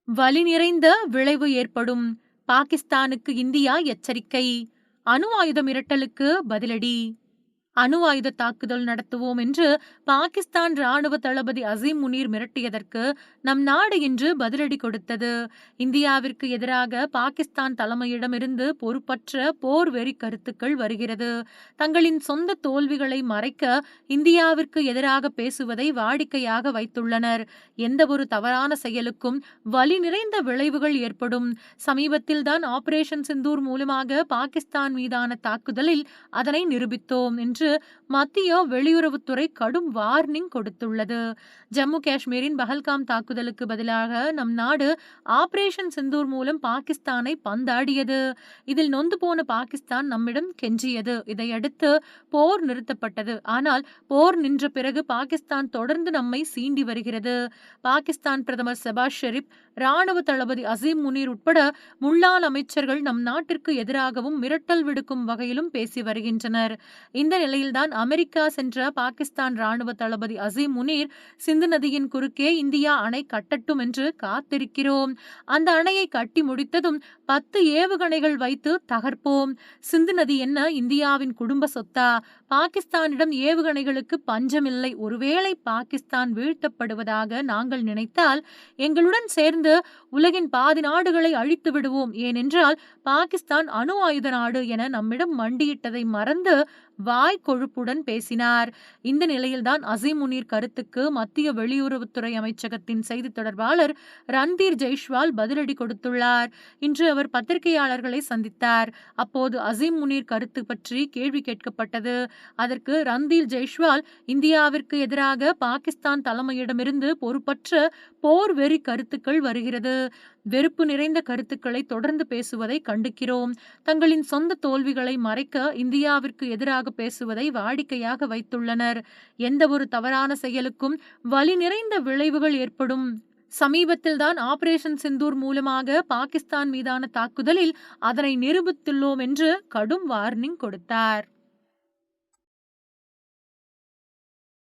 வலி நிறைந்த விளைவு ஏற்படும். பாகிஸ்தானுக்கு இந்தியா எச்சரிக்கை. அணு ஆயுத மிரட்டலுக்கு பதிலடி. அணு ஆயுத தாக்குதல் நடத்துவோம் என்று பாகிஸ்தான் ராணுவ தளபதி அசீம் முனீர் மிரட்டியதற்கு நம் நாடு இன்று பதிலடி கொடுத்தது. இந்தியாவிற்கு எதிராக பாகிஸ்தான் தலைமையிடமிருந்து பொறுப்பற்ற போர் வெறி கருத்துக்கள் வருகிறது. தங்களின் சொந்த தோல்விகளை மறைக்க இந்தியாவிற்கு எதிராக பேசுவதை வாடிக்கையாக வைத்துள்ளனர். எந்த ஒரு தவறான செயலுக்கும் வலி நிறைந்த விளைவுகள் ஏற்படும். சமீபத்தில்தான் ஆபரேஷன் சிந்தூர் மூலமாக பாகிஸ்தான் மீதான தாக்குதலில் அதனை நிரூபித்தோம் என்று மத்திய வெளியுறவுத்துறை கடும் வார்னிங் கொடுத்துள்ளது. ஜம்மு காஷ்மீரின் பஹல்காம் தாக்குதலுக்கு பதிலாக நம் நாடு ஆபரேஷன் சிந்தூர் மூலம் பாகிஸ்தானை பந்தாடியது. இதில் நொந்து போன பாகிஸ்தான் நம்மிடம் கெஞ்சியது. இதையடுத்து போர் நிறுத்தப்பட்டது. ஆனால் போர் நின்ற பிறகு பாகிஸ்தான் தொடர்ந்து நம்மை சீண்டி வருகிறது. பாகிஸ்தான் பிரதமர் ஷெபாஸ் ஷெரீப், ராணுவ தளபதி அசீம் முனீர் உட்பட முன்னாள் அமைச்சர்கள் நம் நாட்டிற்கு எதிராகவும் மிரட்டல் விடுக்கும் வகையிலும் பேசி வருகின்றனர். இந்த நிலையில்தான் அமெரிக்கா சென்ற பாகிஸ்தான் ராணுவ தளபதி அசீம் முனீர், சிந்து நதியின் குறுக்கே இந்தியா அணை கட்டட்டும் என்று காத்திருக்கிறோம். அந்த அணையை கட்டி முடித்ததும் 10 ஏவுகணைகள் வைத்து தகர்ப்போம். சிந்து நதி என்ன இந்தியாவின் குடும்ப சொத்தா? பாகிஸ்தானிடம் ஏவுகணைகளுக்கு பஞ்சமில்லை. ஒருவேளை பாகிஸ்தான் வீழ்த்தப்படுவதாக நாங்கள் நினைத்தால் எங்களுடன் சேர்ந்து உலகின் பாதி நாடுகளை அழித்து விடுவோம். ஏனென்றால் பாகிஸ்தான் அணு ஆயுத நாடு என நம்மிடம் மண்டியிட்டதை மறந்து வாய் கொழுப்புடன் பேசினார். இந்த நிலையில்தான் அசீம் முனீர் கருத்துக்கு மத்திய வெளியுறவுத்துறை அமைச்சகத்தின் செய்தி தொடர்பாளர் ரன்தீர் ஜெய்ஷ்வால் பதிலடி கொடுத்துள்ளார். இன்று அவர் பத்திரிகையாளர்களை சந்தித்தார். அப்போது அசீம் முனீர் கருத்து பற்றி கேள்வி கேட்கப்பட்டது. அதற்கு ரன்தீர் ஜெய்ஷ்வால், இந்தியாவிற்கு எதிராக பாகிஸ்தான் தலைமையிடமிருந்து பொறுப்பற்ற போர் வெறி கருத்துக்கள் வருகிறது. வெறுப்பு நிறைந்த கருத்துக்களை தொடர்ந்து பேசுவதை கண்டிக்கிறோம். தங்களின் சொந்த தோல்விகளை மறைக்க இந்தியாவிற்கு எதிராக பேசுவதை வாடிக்கையாக வைத்துள்ளனர். எந்த ஒரு தவறான செயலுக்கும் வலி நிறைந்த விளைவுகள் ஏற்படும். சமீபத்தில்தான் ஆபரேஷன் சிந்தூர் மூலமாக பாகிஸ்தான் மீதான தாக்குதலில் அதனை நிரூபித்துள்ளோம் என்று கடும் வார்னிங் கொடுத்தார்.